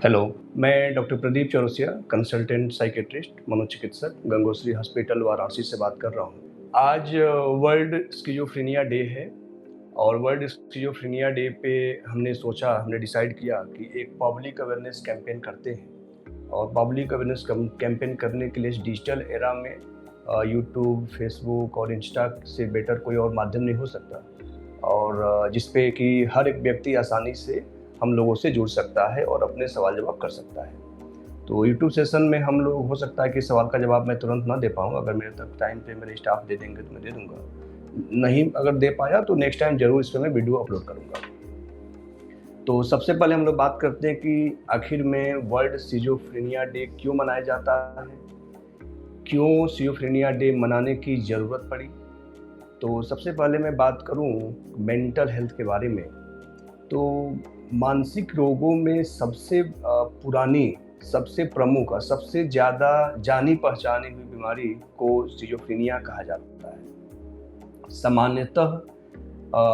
Hello, मैं doctor Pradeep Chaurasia, consultant psychiatrist, मनोचिकित्सक, Gangotri hospital, Varanasi से बात कर रहा हूँ। आज वर्ल्ड स्किज़ोफ्रेनिया डे है और वर्ल्ड स्किज़ोफ्रेनिया डे पे हमने डिसाइड किया कि एक पब्लिक अवेयरनेस कैंपेन करते हैं और पब्लिक अवेयरनेस कैंपेन करने के लिए इस डिजिटल एरा में यूट्यूब, फेसबुक और इंस्टा से बेटर कोई और माध्यम नहीं हो सकता और जिस पे कि हर एक व्यक्ति आसानी से हम लोगों से जुड़ सकता है और अपने सवाल जवाब कर सकता है। तो यूट्यूब सेशन में हम लोग हो सकता है कि सवाल का जवाब मैं तुरंत ना दे पाऊँ, अगर मेरे तक टाइम पे मेरे स्टाफ दे देंगे तो मैं दे दूँगा। नहीं अगर दे पाया तो नेक्स्ट टाइम ज़रूर इस पे मैं वीडियो अपलोड करूँगा। तो सबसे पहले हम लोग बात करते हैं कि आखिर में वर्ल्ड सिज़ोफ्रेनिया डे क्यों मनाया जाता है? क्यों सिज़ोफ्रेनिया डे मनाने की ज़रूरत पड़ी? तो सबसे पहले मैं बात करूँ मेंटल हेल्थ के बारे में, तो मानसिक रोगों में सबसे पुरानी, सबसे प्रमुख और सबसे ज़्यादा जानी-पहचानी हुई बीमारी को सिज़ोफ्रेनिया कहा जाता है। सामान्यतः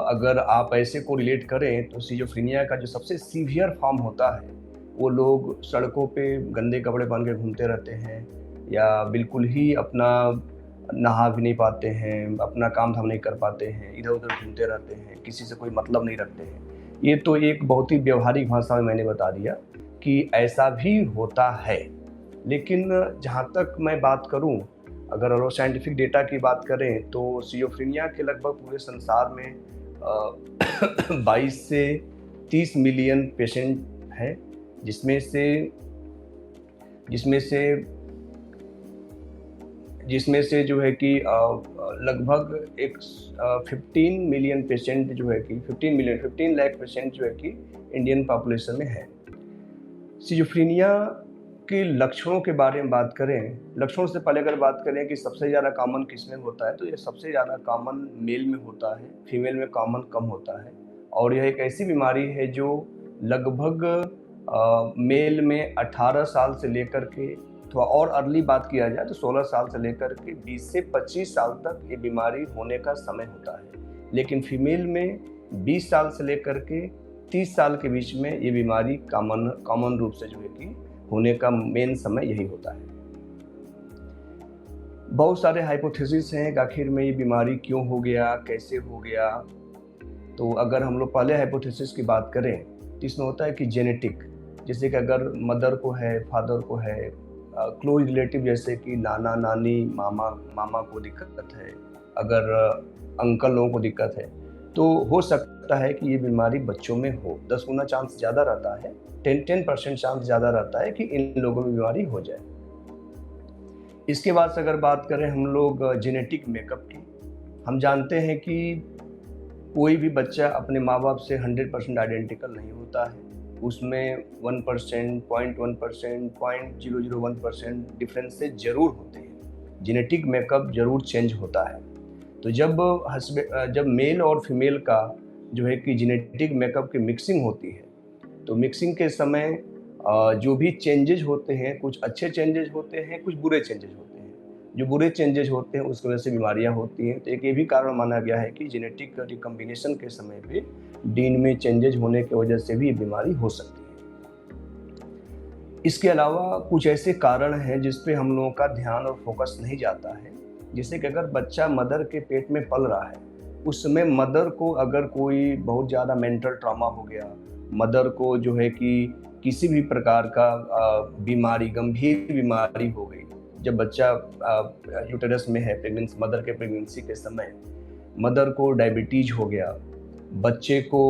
अगर आप ऐसे को रिलेट करें तो सिज़ोफ्रेनिया का जो सबसे सीवियर फॉर्म होता है, वो लोग सड़कों पे गंदे कपड़े पहन के घूमते रहते हैं या बिल्कुल ही अपना नहा भी नहीं पाते हैं, अपना काम-धाम नहीं कर पाते हैं, इधर-उधर घूमते रहते हैं, किसी से कोई मतलब नहीं रखते हैं। ये तो एक बहुत ही व्यावहारिक भाषा में मैंने बता दिया कि ऐसा भी होता है। लेकिन जहाँ तक मैं बात करूँ, अगर और साइंटिफिक डेटा की बात करें तो सिज़ोफ्रेनिया के लगभग पूरे संसार में 22 से 30 मिलियन पेशेंट हैं, जिसमें से जिसमें से जिसमें से जो है कि लगभग 15 मिलियन पेशेंट जो है कि 15 लाख पेशेंट जो है कि इंडियन पॉपुलेशन में है। सिज़ोफ्रेनिया के लक्षणों के बारे में बात करें, लक्षणों से पहले अगर बात करें कि सबसे ज़्यादा कॉमन किसमें होता है, तो ये सबसे ज़्यादा कॉमन मेल में होता है, फीमेल में कॉमन कम होता है और यह एक ऐसी बीमारी है जो लगभग मेल में 18 साल से लेकर के, थोड़ा और अर्ली बात किया जाए तो 16 साल से लेकर के 20 से 25 साल तक ये बीमारी होने का समय होता है। लेकिन फीमेल में 20 साल से लेकर के 30 साल के बीच में ये बीमारी कॉमन रूप से जो है कि होने का मेन समय यही होता है। बहुत सारे हाइपोथेसिस हैं कि आखिर में ये बीमारी क्यों हो गया, कैसे हो गया। तो अगर हम लोग पहले हाइपोथेसिस की बात करें तो इसमें होता है कि जेनेटिक, जैसे कि अगर मदर को है, फादर को है, क्लोज रिलेटिव जैसे कि नाना नानी, मामा को दिक्कत है, अगर अंकल लोगों को दिक्कत है, तो हो सकता है कि ये बीमारी बच्चों में हो। 10 गुना चांस ज़्यादा रहता है, 10% चांस ज़्यादा रहता है कि इन लोगों में बीमारी हो जाए। इसके बाद से अगर बात करें हम लोग जेनेटिक मेकअप की, हम जानते हैं कि कोई भी बच्चा अपने माँ-बाप से 100% आइडेंटिकल नहीं होता है। उसमें 1%, 0.1%, 0.001% डिफरेंस से ज़रूर होते हैं। जेनेटिक मेकअप ज़रूर चेंज होता है। तो जब मेल और फीमेल का जो है कि जेनेटिक मेकअप की मिक्सिंग होती है, तो मिक्सिंग के समय जो भी चेंजेज़ होते हैं, कुछ अच्छे चेंजेज़ होते हैं, कुछ बुरे चेंजेज़ होते हैं। जो बुरे चेंजेज़ होते हैं उसकी वजह से बीमारियाँ होती हैं। तो एक ये भी कारण माना गया है कि जेनेटिक रिकॉम्बिनेशन के समय पे जीन में चेंजेज़ होने की वजह से भी ये बीमारी हो सकती है। इसके अलावा कुछ ऐसे कारण हैं जिस पे हम लोगों का ध्यान और फोकस नहीं जाता है। जैसे कि अगर बच्चा मदर के पेट में पल रहा है, उस समय मदर को अगर कोई बहुत ज़्यादा मेंटल ट्रॉमा हो गया, मदर को जो है कि किसी भी प्रकार का बीमारी, गंभीर बीमारी हो गई, जब बच्चा यूटेरस में है, मदर के प्रेगनेंसी के समय मदर को डायबिटीज़ हो गया, बच्चे को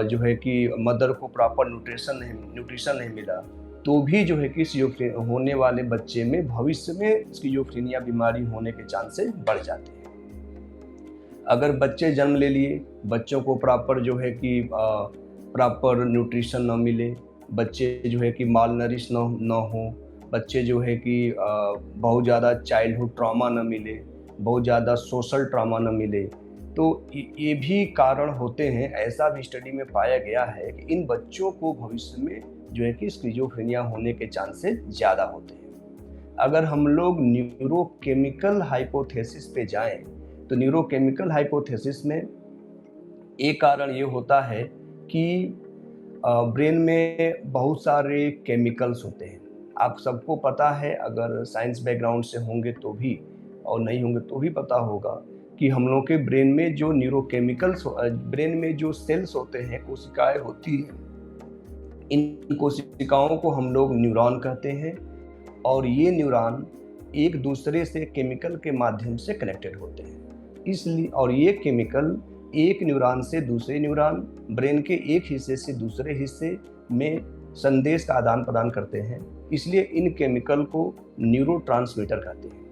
जो है कि मदर को प्रॉपर न्यूट्रिशन नहीं मिला, तो भी जो है कि होने वाले बच्चे में भविष्य में सिज़ोफ्रेनिया बीमारी होने के चांसेस बढ़ जाते हैं। अगर बच्चे जन्म ले लिए, बच्चों को प्रॉपर जो है कि प्रॉपर न्यूट्रिशन ना मिले, बच्चे जो है कि मालनरिश ना हो, बच्चे जो है कि बहुत ज़्यादा चाइल्डहुड ट्रॉमा ना मिले, बहुत ज़्यादा सोशल ट्रॉमा ना मिले, तो ये भी कारण होते हैं। ऐसा भी स्टडी में पाया गया है कि इन बच्चों को भविष्य में जो है कि सिज़ोफ्रेनिया होने के चांसेस ज़्यादा होते हैं। अगर हम लोग न्यूरोकेमिकल हाइपोथेसिस पे जाएँ, तो न्यूरोकेमिकल हाइपोथेसिस में एक कारण ये होता है कि ब्रेन में बहुत सारे केमिकल्स होते हैं। आप सबको पता है, अगर साइंस बैकग्राउंड से होंगे तो भी और नहीं होंगे तो भी पता होगा कि हम लोग के ब्रेन में जो न्यूरोकेमिकल्स ब्रेन में जो सेल्स होते हैं, कोशिकाएँ होती हैं, इन कोशिकाओं को हम लोग न्यूरॉन कहते हैं और ये न्यूरॉन एक दूसरे से केमिकल के माध्यम से कनेक्टेड होते हैं। इसलिए और ये केमिकल एक न्यूरॉन से दूसरे न्यूरॉन, ब्रेन के एक हिस्से से दूसरे हिस्से में संदेश का आदान प्रदान करते हैं। इसलिए इन केमिकल को न्यूरोट्रांसमीटर कहते हैं।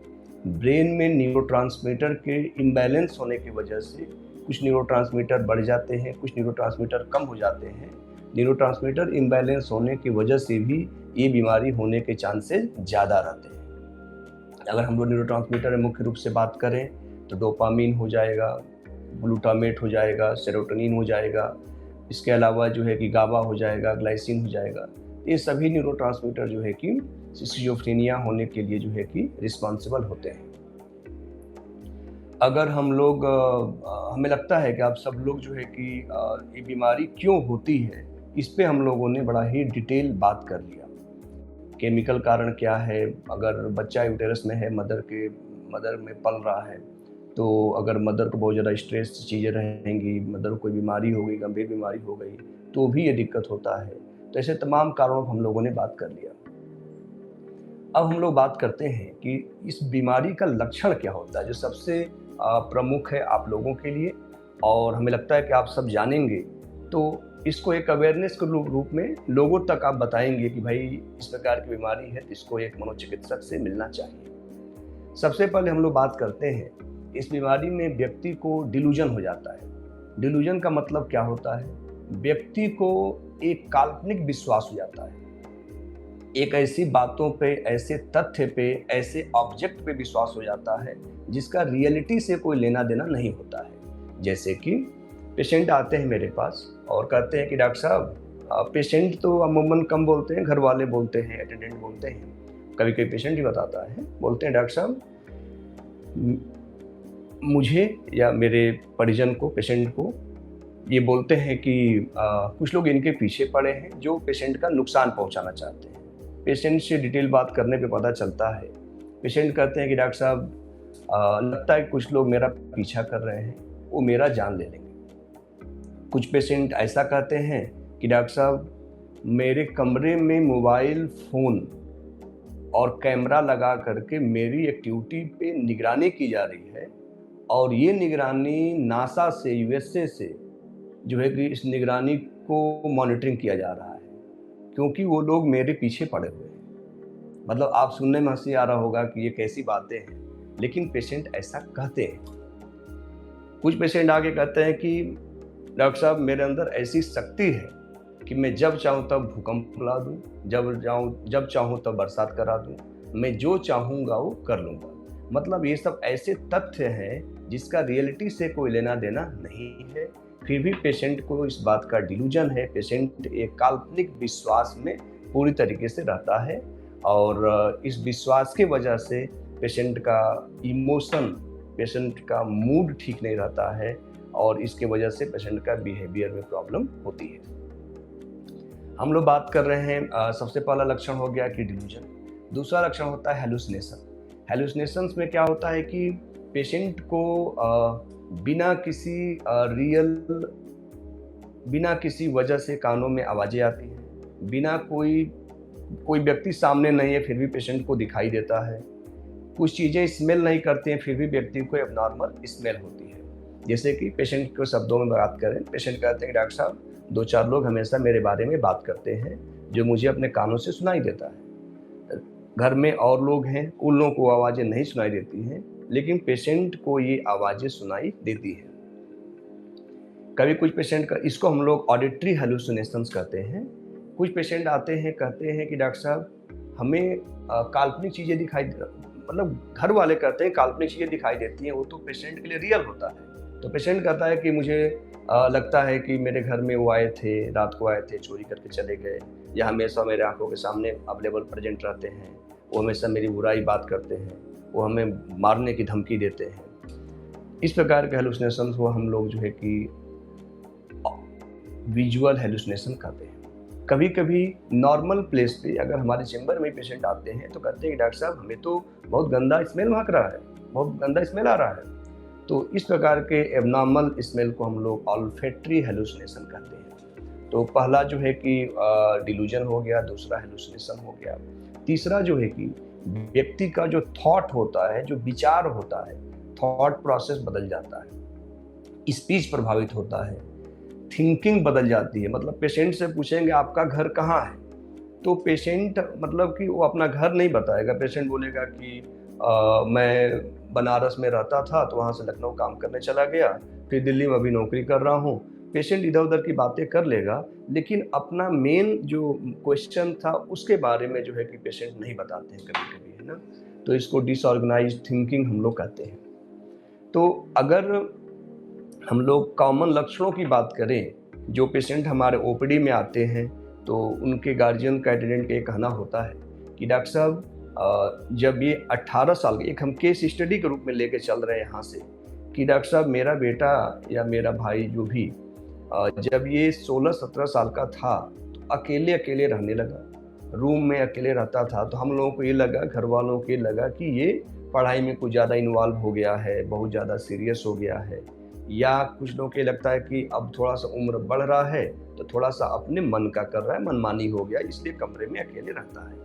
ब्रेन में न्यूरोट्रांसमीटर के इम्बैलेंस होने की वजह से कुछ न्यूरोट्रांसमीटर बढ़ जाते हैं, कुछ न्यूरोट्रांसमीटर कम हो जाते हैं। न्यूरोट्रांसमीटर इम्बैलेंस होने की वजह से भी ये बीमारी होने के चांसेस ज़्यादा रहते हैं। अगर हम लोग न्यूरोट्रांसमीटर में मुख्य रूप से बात करें तो डोपामीन हो जाएगा, ग्लूटामेट हो जाएगा, सेरोटोनिन हो जाएगा, इसके अलावा जो है कि गाबा हो जाएगा, ग्लाइसिन हो जाएगा। ये सभी न्यूरोट्रांसमीटर जो है कि स्किज़ोफ्रेनिया होने के लिए जो है कि रिस्पॉन्सिबल होते हैं। अगर हम लोग हमें लगता है कि आप सब लोग जो है कि ये बीमारी क्यों होती है, इस पे हम लोगों ने बड़ा ही डिटेल बात कर लिया। केमिकल कारण क्या है, अगर बच्चा यूटेरस में है, मदर में पल रहा है, तो अगर मदर को बहुत ज़्यादा स्ट्रेस चीज़ें रहेंगी, मदर को कोई बीमारी हो गई, गंभीर बीमारी हो गई, तो भी ये दिक्कत होता है। तो ऐसे तमाम कारणों पर हम लोगों ने बात कर लिया। अब हम लोग बात करते हैं कि इस बीमारी का लक्षण क्या होता है, जो सबसे प्रमुख है आप लोगों के लिए, और हमें लगता है कि आप सब जानेंगे। तो इसको एक अवेयरनेस के रूप में लोगों तक आप बताएंगे कि भाई इस प्रकार की बीमारी है, तो इसको एक मनोचिकित्सक से मिलना चाहिए। सबसे पहले हम लोग बात करते हैं, इस बीमारी में व्यक्ति को डिल्यूजन हो जाता है। डिल्यूजन का मतलब क्या होता है? व्यक्ति को एक काल्पनिक विश्वास हो जाता है, एक ऐसी बातों पे, ऐसे तथ्य पे, ऐसे ऑब्जेक्ट पे विश्वास हो जाता है जिसका रियलिटी से कोई लेना देना नहीं होता है। जैसे कि पेशेंट आते हैं मेरे पास और कहते हैं कि डॉक्टर साहब, पेशेंट तो अमूमन कम बोलते हैं, घर वाले बोलते हैं, अटेंडेंट बोलते हैं, कभी कभी पेशेंट ही बताता है, बोलते हैं डॉक्टर साहब मुझे या मेरे परिजन को, पेशेंट को ये बोलते हैं कि कुछ लोग इनके पीछे पड़े हैं जो पेशेंट का नुकसान पहुंचाना चाहते हैं। पेशेंट से डिटेल बात करने पे पता चलता है, पेशेंट कहते हैं कि डॉक्टर साहब लगता है कुछ लोग मेरा पीछा कर रहे हैं, वो मेरा जान ले लेंगे। कुछ पेशेंट ऐसा कहते हैं कि डॉक्टर साहब मेरे कमरे में मोबाइल फ़ोन और कैमरा लगा करके मेरी एक्टिविटी पे निगरानी की जा रही है, और ये निगरानी नासा से, यूएसए से जो है कि इस निगरानी को मॉनिटरिंग किया जा रहा है, क्योंकि वो लोग मेरे पीछे पड़े हुए हैं। मतलब आप सुनने में हंसी आ रहा होगा कि ये कैसी बातें हैं, लेकिन पेशेंट ऐसा कहते हैं। कुछ पेशेंट आके कहते हैं कि डॉक्टर साहब मेरे अंदर ऐसी शक्ति है कि मैं जब चाहूँ तब भूकंप ला दूँ, जब चाहूँ तब बरसात करा दूँ, मैं जो चाहूँगा वो कर लूँगा। मतलब ये सब ऐसे तथ्य हैं जिसका रियलिटी से कोई लेना देना नहीं है, फिर भी पेशेंट को इस बात का डिल्यूजन है। पेशेंट एक काल्पनिक विश्वास में पूरी तरीके से रहता है, और इस विश्वास की वजह से पेशेंट का इमोशन, पेशेंट का मूड ठीक नहीं रहता है, और इसके वजह से पेशेंट का बिहेवियर में प्रॉब्लम होती है। हम लोग बात कर रहे हैं, सबसे पहला लक्षण हो गया कि डिल्यूजन। दूसरा लक्षण होता है हेलुसिनेशन। हेलुसिनेशंस में क्या होता है कि पेशेंट को बिना किसी वजह से कानों में आवाज़ें आती हैं, बिना कोई व्यक्ति सामने नहीं है फिर भी पेशेंट को दिखाई देता है। कुछ चीज़ें स्मेल नहीं करती हैं फिर भी व्यक्ति को एबनॉर्मल स्मेल होती है। जैसे कि पेशेंट के शब्दों में बात करें, पेशेंट कहते हैं कि डॉक्टर साहब 2-4 लोग हमेशा मेरे बारे में बात करते हैं जो मुझे अपने कानों से सुनाई देता है। घर में और लोग हैं, उन लोगों को आवाज़ें नहीं सुनाई देती हैं, लेकिन पेशेंट को ये आवाज़ें सुनाई देती हैं। कभी कुछ पेशेंट का, इसको हम लोग ऑडिटरी हेलुसिनेशंस कहते हैं। कुछ पेशेंट आते हैं, कहते हैं कि डॉक्टर साहब हमें काल्पनिक चीज़ें दिखाई, मतलब घर वाले कहते हैं काल्पनिक चीज़ें दिखाई देती हैं, वो तो पेशेंट के लिए रियल होता है। तो पेशेंट कहता है कि मुझे लगता है कि मेरे घर में वो आए थे, रात को आए थे, चोरी करके चले गए, या हमेशा मेरे आंखों के सामने अवेलेबल प्रेजेंट रहते हैं, वो हमेशा मेरी बुराई बात करते हैं, वो हमें मारने की धमकी देते हैं। इस प्रकार के हेलुसिनेशन को हम लोग जो है कि विजुअल हेलुसिनेशन कहते हैं। कभी कभी नॉर्मल प्लेस पे अगर हमारे चेंबर में पेशेंट आते हैं तो कहते हैं कि डॉक्टर साहब हमें तो बहुत गंदा स्मेल महक रहा है, बहुत गंदा स्मेल आ रहा है। तो इस प्रकार के एबनॉर्मल स्मेल को हम लोग ऑल्फैक्टरी हेलुसिनेशन कहते हैं। तो पहला जो है कि डिल्यूजन हो गया, दूसरा हेलुसिनेशन हो गया, तीसरा जो है कि व्यक्ति का जो थॉट होता है, जो विचार होता है, थॉट प्रोसेस बदल जाता है, स्पीच प्रभावित होता है, थिंकिंग बदल जाती है। मतलब पेशेंट से पूछेंगे आपका घर कहाँ है, तो पेशेंट मतलब कि वो अपना घर नहीं बताएगा। पेशेंट बोलेगा कि मैं बनारस में रहता था तो वहाँ से लखनऊ काम करने चला गया, फिर दिल्ली में अभी नौकरी कर रहा हूँ। पेशेंट इधर उधर की बातें कर लेगा, लेकिन अपना मेन जो क्वेश्चन था उसके बारे में जो है कि पेशेंट नहीं बताते हैं कभी कभी, है ना। तो इसको डिसऑर्गेनाइज्ड थिंकिंग हम लोग कहते हैं। तो अगर हम लोग कॉमन लक्षणों की बात करें, जो पेशेंट हमारे ओपीडी में आते हैं तो उनके गार्जियन का अटेंडेंट का ये कहना होता है कि डॉक्टर साहब जब ये 18 साल के, एक हम केस स्टडी के रूप में लेके चल रहे हैं यहाँ से, कि डॉक्टर साहब मेरा बेटा या मेरा भाई जो भी जब ये 16-17 साल का था तो अकेले अकेले रहने लगा, रूम में अकेले रहता था। तो हम लोगों को ये लगा, घर वालों को ये लगा कि ये पढ़ाई में कुछ ज़्यादा इन्वॉल्व हो गया है, बहुत ज़्यादा सीरियस हो गया है, या कुछ लोगों को ये लगता है कि अब थोड़ा सा उम्र बढ़ रहा है तो थोड़ा सा अपने मन का कर रहा है, मनमानी हो गया, इसलिए कमरे में अकेले रहता है।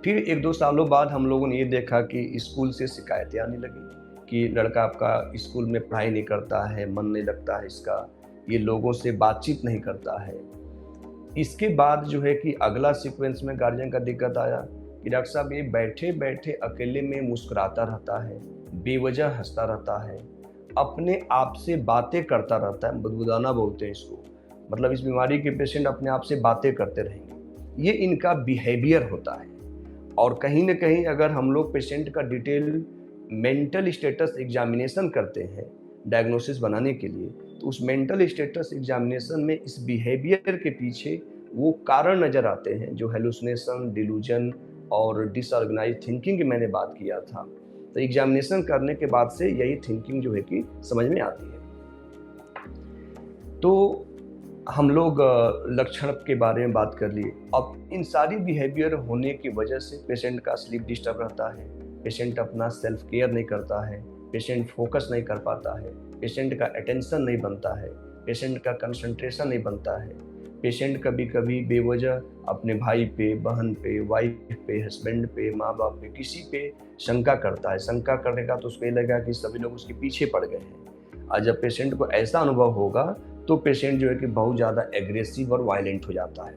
फिर 1-2 सालों बाद हम लोगों ने ये देखा कि स्कूल से शिकायतें आने लगी कि लड़का आपका स्कूल में पढ़ाई नहीं करता है, मन नहीं लगता है इसका, ये लोगों से बातचीत नहीं करता है। इसके बाद जो है कि अगला सीक्वेंस में गार्जियन का दिक्कत आया कि डॉक्टर साहब ये बैठे बैठे अकेले में मुस्कुराता रहता है, बेवजह हंसता रहता है, अपने आप से बातें करता रहता है, बुदबुदाना बोलते हैं इसको। मतलब इस बीमारी के पेशेंट अपने आप से बातें करते रहेंगे, ये इनका बिहेवियर होता है। और कहीं ना कहीं अगर हम लोग पेशेंट का डिटेल मेंटल स्टेटस एग्जामिनेशन करते हैं डायग्नोसिस बनाने के लिए, तो उस मेंटल स्टेटस एग्जामिनेशन में इस बिहेवियर के पीछे वो कारण नज़र आते हैं जो हेलुसिनेशन, डिल्यूजन और डिसऑर्गेनाइज थिंकिंग की मैंने बात किया था। तो एग्जामिनेशन करने के बाद से यही थिंकिंग जो है कि समझ में आती है। तो हम लोग लक्षण के बारे में बात कर लिए। अब इन सारी बिहेवियर होने की वजह से पेशेंट का स्लीप डिस्टर्ब रहता है, पेशेंट अपना सेल्फ केयर नहीं करता है, पेशेंट फोकस नहीं कर पाता है, पेशेंट का अटेंशन नहीं बनता है, पेशेंट का कंसंट्रेशन नहीं बनता है, पेशेंट कभी कभी बेवजह अपने भाई पे, बहन पे, वाइफ पे, हस्बैंड पे, माँ बाप पे, किसी पे शंका करता है। शंका करने का तो उसको ये लगा कि सभी लोग उसके पीछे पड़ गए हैं। और जब पेशेंट को ऐसा अनुभव होगा तो पेशेंट जो है कि बहुत ज़्यादा एग्रेसिव और वायलेंट हो जाता है।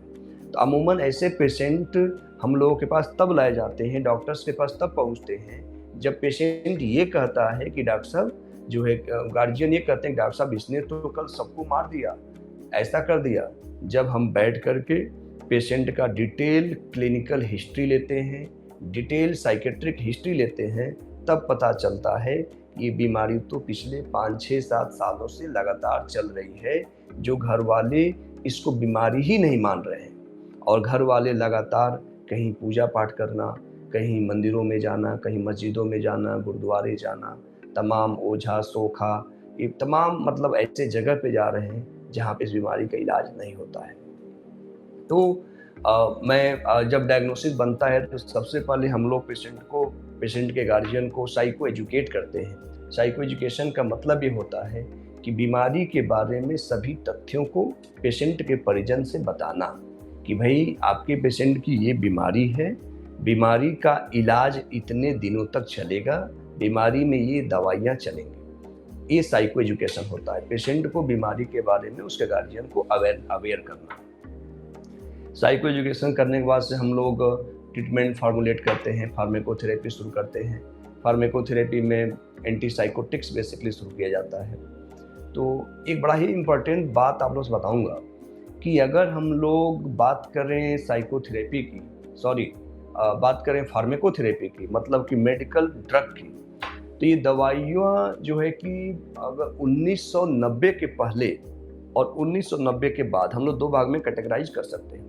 तो अमूमन ऐसे पेशेंट हम लोगों के पास तब लाए जाते हैं, डॉक्टर्स के पास तब पहुंचते हैं जब पेशेंट ये कहता है कि डॉक्टर साहब जो है, गार्जियन ये कहते हैं डॉक्टर साहब इसने तो कल सबको मार दिया, ऐसा कर दिया। जब हम बैठ करके पेशेंट का डिटेल क्लिनिकल हिस्ट्री लेते हैं, डिटेल साइकेट्रिक हिस्ट्री लेते हैं, तब पता चलता है ये बीमारी तो पिछले 5-6-7 सालों से लगातार चल रही है, जो घर वाले इसको बीमारी ही नहीं मान रहे हैं। और घर वाले लगातार कहीं पूजा पाठ करना, कहीं मंदिरों में जाना, कहीं मस्जिदों में जाना, गुरुद्वारे जाना, तमाम ओझा सोखा, ये तमाम मतलब ऐसे जगह पे जा रहे हैं जहाँ पे इस बीमारी का इलाज नहीं होता है। तो जब डायग्नोसिस बनता है तो सबसे पहले हम लोग पेशेंट के गार्जियन को साइको एजुकेट करते हैं। साइको एजुकेशन का मतलब ये होता है कि बीमारी के बारे में सभी तथ्यों को पेशेंट के परिजन से बताना कि भाई आपके पेशेंट की ये बीमारी है, बीमारी का इलाज इतने दिनों तक चलेगा, बीमारी में ये दवाइयाँ चलेंगी। ये साइको एजुकेशन होता है, पेशेंट को बीमारी के बारे में उसके गार्जियन को अवेयर करना। साइको एजुकेशन करने के बाद से हम लोग ट्रीटमेंट फार्मुलेट करते हैं, फार्मेकोथेरेपी शुरू करते हैं। फार्मेकोथेरेपी में एंटीसाइकोटिक्स बेसिकली शुरू किया जाता है। तो एक बड़ा ही इम्पोर्टेंट बात आप लोग से बताऊंगा कि अगर हम लोग बात करें साइकोथेरेपी की, बात करें फार्मेकोथेरेपी की, मतलब कि मेडिकल ड्रग की, तो ये दवाइयाँ जो है कि अगर 1990 के पहले और 1990 के बाद हम लोग दो भाग में कैटेगराइज कर सकते हैं।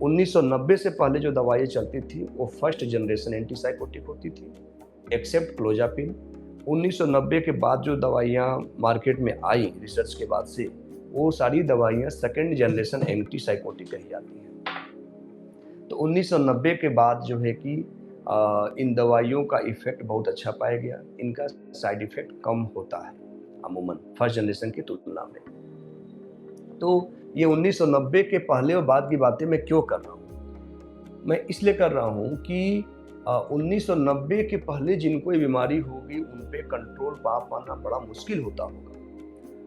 1990 से पहले जो दवाइयाँ चलती थी वो फर्स्ट जनरेशन एंटीसाइकोटिक होती थी, एक्सेप्ट क्लोजापिन। 1990 के बाद जो दवाइयाँ मार्केट में आई रिसर्च के बाद से, वो सारी दवाइयाँ सेकेंड जनरेशन एंटीसाइकोटिक कही जाती हैं। तो 1990 के बाद जो है कि इन दवाइयों का इफ़ेक्ट बहुत अच्छा पाया गया। इनका साइड इफ़ेक्ट कम होता है अमूमन फर्स्ट जनरेशन की तुलना में। तो ये 1990 के पहले और बाद की बातें मैं क्यों कर रहा हूँ? मैं इसलिए कर रहा हूँ कि 1990 के पहले जिनको ये बीमारी होगी उन पे कंट्रोल पा पाना बड़ा मुश्किल होता होगा।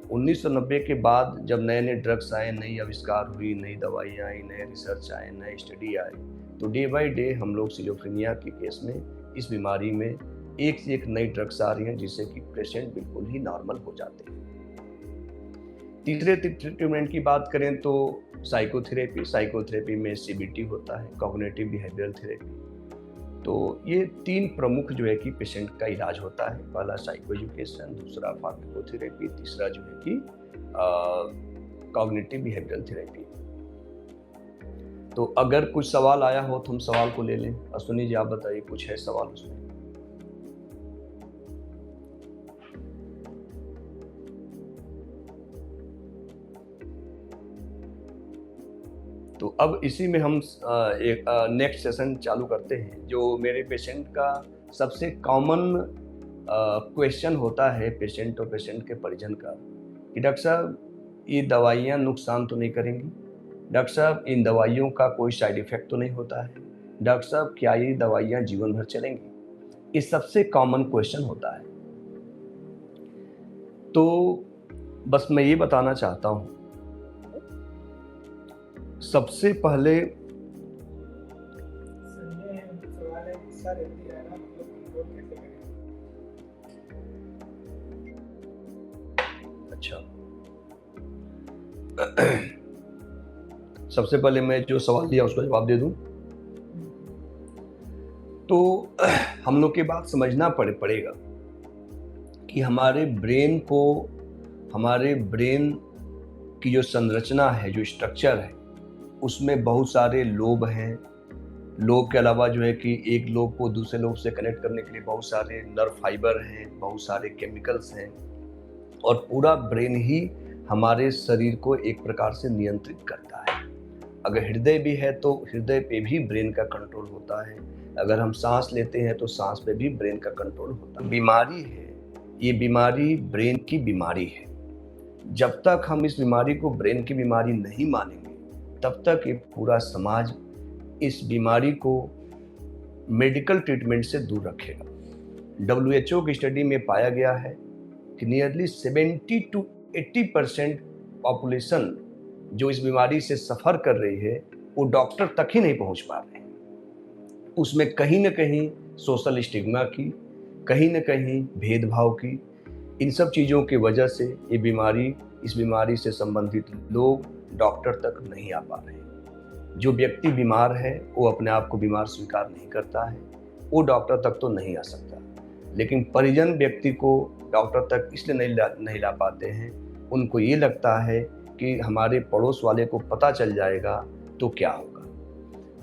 1990 के बाद जब नए-नए ड्रग्स आए, नई आविष्कार हुई, नई दवाइयाँ आई, नए रिसर्च आए, नए स्टडी आए, तो डे बाय डे हम लोग सिज़ोफ्रेनिया के केस में इस बीमारी में एक से एक नई ड्रग्स आ रही हैं जिससे कि पेशेंट बिल्कुल ही नॉर्मल हो जाते हैं। तीसरे ट्रीटमेंट की बात करें तो साइकोथेरेपी में सीबीटी होता है, कॉग्निटिव बिहेवियरल थेरेपी। तो ये 3 प्रमुख जो है कि पेशेंट का इलाज होता है। पहला साइको एजुकेशन, दूसरा फार्माकोथेरेपी, तीसरा जो है कि कॉग्निटिव बिहेवियरल थेरेपी। तो अगर कुछ सवाल आया हो तो हम सवाल को ले लें। अश्विनी जी आप बताइए, कुछ है सवाल उसमें? तो अब इसी में हम एक नेक्स्ट सेशन चालू करते हैं। जो मेरे पेशेंट का सबसे कॉमन क्वेश्चन होता है पेशेंट और पेशेंट के परिजन का कि डॉक्टर साहब ये दवाइयाँ नुकसान तो नहीं करेंगी? डॉक्टर साहब इन दवाइयों का कोई साइड इफ़ेक्ट तो नहीं होता है? डॉक्टर साहब क्या ये दवाइयाँ जीवन भर चलेंगी? ये सबसे कॉमन क्वेश्चन होता है। तो बस मैं ये बताना चाहता हूँ, सबसे पहले अच्छा सबसे पहले मैं जो सवाल दिया उसका जवाब दे दूं। तो हम लोग के बात समझना पड़ेगा कि हमारे ब्रेन की जो संरचना है, जो स्ट्रक्चर है, उसमें बहुत सारे लोब हैं। लोब के अलावा जो है कि एक लोब को दूसरे लोब से कनेक्ट करने के लिए बहुत सारे नर्व फाइबर हैं, बहुत सारे केमिकल्स हैं, और पूरा ब्रेन ही हमारे शरीर को एक प्रकार से नियंत्रित करता है। अगर हृदय भी है तो हृदय पे भी ब्रेन का कंट्रोल होता है। अगर हम सांस लेते हैं तो सांस पे भी ब्रेन का कंट्रोल होता है। बीमारी है, ये बीमारी ब्रेन की बीमारी है। जब तक हम इस बीमारी को ब्रेन की बीमारी नहीं मानेंगे तब तक ये पूरा समाज इस बीमारी को मेडिकल ट्रीटमेंट से दूर रखेगा। WHO की स्टडी में पाया गया है कि नियरली 70 to 80% पॉपुलेशन जो इस बीमारी से सफ़र कर रही है वो डॉक्टर तक ही नहीं पहुंच पा रहे हैं। उसमें कहीं ना कहीं सोशल स्टिग्मा की, कहीं ना कहीं भेदभाव की, इन सब चीज़ों की वजह से इस बीमारी से संबंधित लोग डॉक्टर तक नहीं आ पा रहे हैं। जो व्यक्ति बीमार है वो अपने आप को बीमार स्वीकार नहीं करता है, वो डॉक्टर तक तो नहीं आ सकता। लेकिन परिजन व्यक्ति को डॉक्टर तक इसलिए नहीं ला पाते हैं, उनको ये लगता है कि हमारे पड़ोस वाले को पता चल जाएगा तो क्या होगा,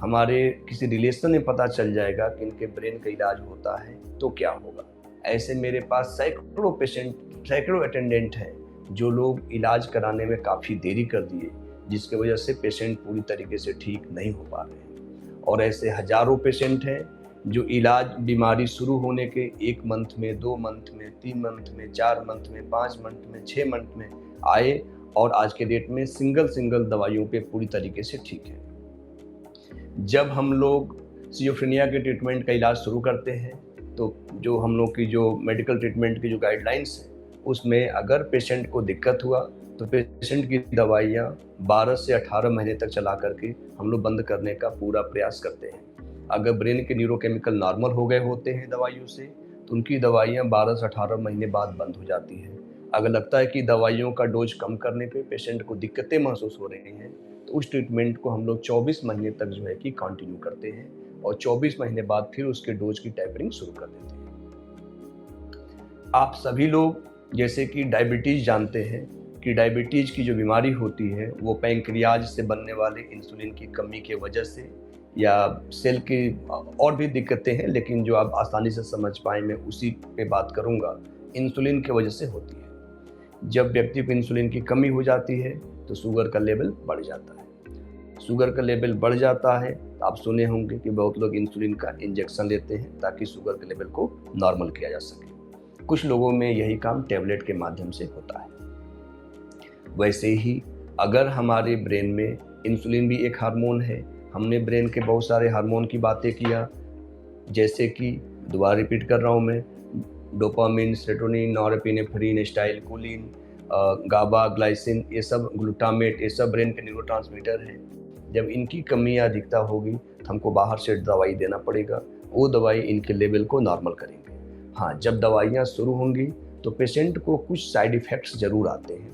हमारे किसी रिलेशन में पता चल जाएगा कि इनके ब्रेन का इलाज होता है तो क्या होगा। ऐसे मेरे पास सैकड़ों अटेंडेंट हैं जो लोग इलाज कराने में काफ़ी देरी कर दिए, जिसकी वजह से पेशेंट पूरी तरीके से ठीक नहीं हो पा रहे हैं। और ऐसे हज़ारों पेशेंट हैं जो इलाज बीमारी शुरू होने के 1 मंथ में, 2 मंथ में, 3 मंथ में, 4 मंथ में, 5 मंथ में, 6 मंथ में आए और आज के डेट में सिंगल दवाइयों पे पूरी तरीके से ठीक है। जब हम लोग सिज़ोफ्रेनिया के ट्रीटमेंट का इलाज शुरू करते हैं तो जो हम लोग की जो मेडिकल ट्रीटमेंट की जो गाइडलाइंस है उसमें अगर पेशेंट को दिक्कत हुआ तो पेशेंट की दवाइयाँ 12 से 18 महीने तक चला करके हम लोग बंद करने का पूरा प्रयास करते हैं। अगर ब्रेन के न्यूरोकेमिकल नॉर्मल हो गए होते हैं दवाइयों से तो उनकी दवाइयाँ 12 से 18 महीने बाद बंद हो जाती हैं। अगर लगता है कि दवाइयों का डोज कम करने पे पेशेंट को दिक्कतें महसूस हो रही हैं तो उस ट्रीटमेंट को हम लोग 24 महीने तक जो है कि कंटिन्यू करते हैं और 24 महीने बाद फिर उसके डोज की टैपरिंग शुरू कर देते हैं। आप सभी लोग जैसे कि डायबिटीज़ जानते हैं कि डायबिटीज़ की जो बीमारी होती है वो पैंक्रियाज से बनने वाले इंसुलिन की कमी की वजह से या सेल की और भी दिक्कतें हैं, लेकिन जो आप आसानी से समझ पाए मैं उसी पे बात करूँगा, इंसुलिन की वजह से होती है। जब व्यक्ति को इंसुलिन की कमी हो जाती है तो शुगर का लेवल बढ़ जाता है। शुगर का लेवल बढ़ जाता है तो आप सुने होंगे कि बहुत लोग इंसुलिन का इंजेक्शन लेते हैं ताकि शुगर के लेवल को नॉर्मल किया जा सके। कुछ लोगों में यही काम टैबलेट के माध्यम से होता है। वैसे ही अगर हमारे ब्रेन में इंसुलिन भी एक हार्मोन है, हमने ब्रेन के बहुत सारे हार्मोन की बातें किया, जैसे कि दोबारा रिपीट कर रहा हूँ मैं, डोपामिन, सेरोटोनिन, नॉरएपिनेफ्रिन, एसिटाइलकोलिन, गाबा, ग्लाइसिन, ये सब ग्लूटामेट, ये सब ब्रेन के न्यूरोट्रांसमीटर हैं। जब इनकी कमी या अधिकता होगी तो हमको बाहर से दवाई देना पड़ेगा, वो दवाई इनके लेवल को नॉर्मल करेंगे। हाँ, जब दवाइयाँ शुरू होंगी तो पेशेंट को कुछ साइड इफ़ेक्ट्स ज़रूर आते हैं।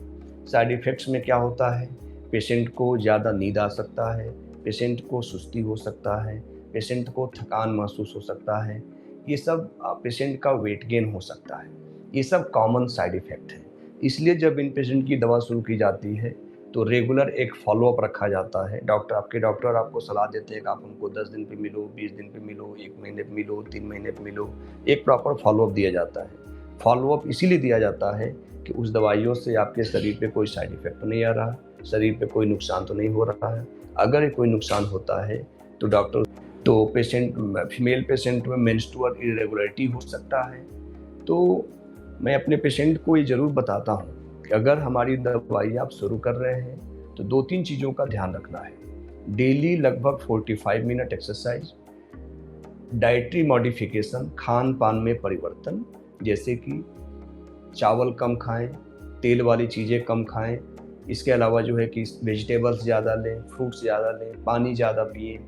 साइड इफ़ेक्ट्स में क्या होता है, पेशेंट को ज़्यादा नींद आ सकता है, पेशेंट को सुस्ती हो सकता है, पेशेंट को थकान महसूस हो सकता है, ये सब पेशेंट का वेट गेन हो सकता है। ये सब कॉमन साइड इफ़ेक्ट है। इसलिए जब इन पेशेंट की दवा शुरू की जाती है तो रेगुलर एक फॉलोअप रखा जाता है। आपके डॉक्टर आपको सलाह देते हैं कि आप उनको 10 दिन पे मिलो, 20 दिन पे मिलो, 1 महीने पे मिलो, 3 महीने पे मिलो। एक प्रॉपर फॉलोअप दिया जाता है। फॉलोअप इसीलिए दिया जाता है कि उस दवाइयों से आपके शरीर पे कोई साइड इफ़ेक्ट तो नहीं आ रहा, शरीर पे कोई नुकसान तो नहीं हो रहा है। अगर कोई नुकसान होता है तो फीमेल पेशेंट में मेंस्ट्रुअल इरेगुलरिटी हो सकता है। तो मैं अपने पेशेंट को ये ज़रूर बताता हूँ कि अगर हमारी दवाई आप शुरू कर रहे हैं तो 2-3 चीज़ों का ध्यान रखना है। डेली लगभग 45 minute exercise, dietary modification, Khan पान में परिवर्तन, जैसे कि चावल कम खाएं, तेल वाली चीज़ें कम खाएं, इसके अलावा जो है कि वेजिटेबल्स ज़्यादा लें, फ्रूट्स ज़्यादा लें, पानी ज़्यादा पिएं,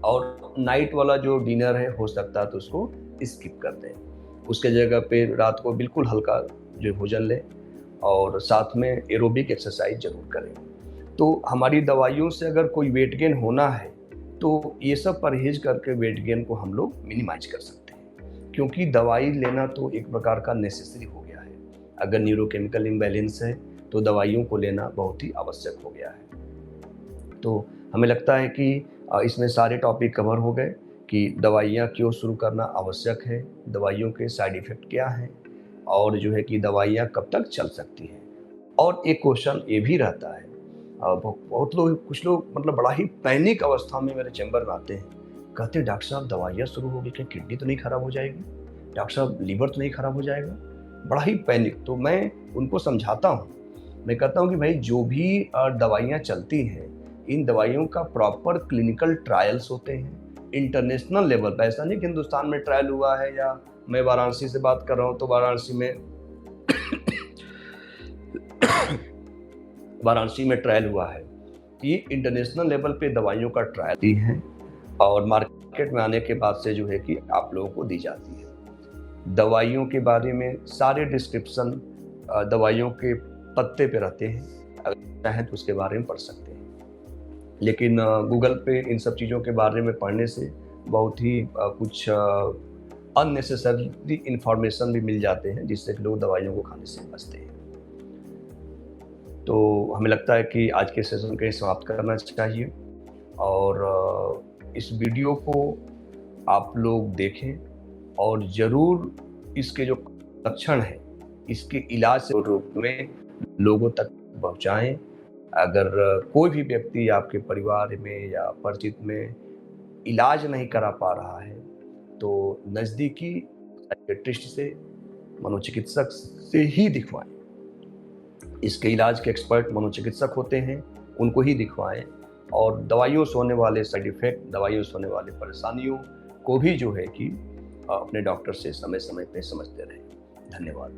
और नाइट वाला जो डिनर है हो सकता है तो उसको स्किप कर दें। उसके जगह पे रात को बिल्कुल हल्का जो भोजन लें और साथ में एरोबिक एक्सरसाइज ज़रूर करें। तो हमारी दवाइयों से अगर कोई वेट गेन होना है तो ये सब परहेज करके वेट गेन को हम लोग मिनिमाइज कर सकते हैं, क्योंकि दवाई लेना तो एक प्रकार का नेसेसरी हो गया है। अगर न्यूरोकेमिकल इम्बैलेंस है तो दवाइयों को लेना बहुत ही आवश्यक हो गया है। तो हमें लगता है कि इसमें सारे टॉपिक कवर हो गए कि दवाइयाँ क्यों शुरू करना आवश्यक है, दवाइयों के साइड इफ़ेक्ट क्या हैं, और जो है कि दवाइयाँ कब तक चल सकती हैं। और एक क्वेश्चन ये भी रहता है, कुछ लोग मतलब बड़ा ही पैनिक अवस्था में मेरे चैम्बर में आते हैं, कहते हैं डॉक्टर साहब दवाइयाँ शुरू हो गई, क्या किडनी तो नहीं खराब हो जाएगी, डॉक्टर साहब लीवर तो नहीं खराब हो जाएगा, बड़ा ही पैनिक। तो मैं उनको समझाता हूँ, मैं कहता हूँ कि भाई जो भी दवाइयाँ चलती हैं, इन दवाइयों का प्रॉपर क्लिनिकल ट्रायल्स होते हैं इंटरनेशनल लेवल पर। ऐसा नहीं कि हिंदुस्तान में ट्रायल हुआ है, या मैं वाराणसी से बात कर रहा हूँ तो वाराणसी में ट्रायल हुआ है। ये इंटरनेशनल लेवल पे दवाइयों का ट्रायल दी है और मार्केट में आने के बाद से जो है कि आप लोगों को दी जाती है। दवाइयों के बारे में सारे डिस्क्रिप्शन दवाइयों के पत्ते पे रहते हैं, अगर चाहें तो उसके बारे में पढ़ सकते हैं। लेकिन गूगल पे इन सब चीज़ों के बारे में पढ़ने से बहुत ही कुछ अननेसेसरी इन्फॉर्मेशन भी मिल जाते हैं, जिससे कि लोग दवाइयों को खाने से बचते हैं। तो हमें लगता है कि आज के सेशन को समाप्त करना चाहिए, और इस वीडियो को आप लोग देखें और ज़रूर इसके जो लक्षण हैं इसके इलाज से रूप में लोगों तक पहुंचाएं। अगर कोई भी व्यक्ति आपके परिवार में या परिचित में इलाज नहीं करा पा रहा है तो नज़दीकी साइकियाट्रिस्ट से, मनोचिकित्सक से ही दिखवाएं। इसके इलाज के एक्सपर्ट मनोचिकित्सक होते हैं, उनको ही दिखवाएं, और दवाइयों से होने वाले साइड इफ़ेक्ट, दवाइयों से होने वाली परेशानियों को भी जो है कि अपने डॉक्टर से समय समय पे समझते रहें। धन्यवाद।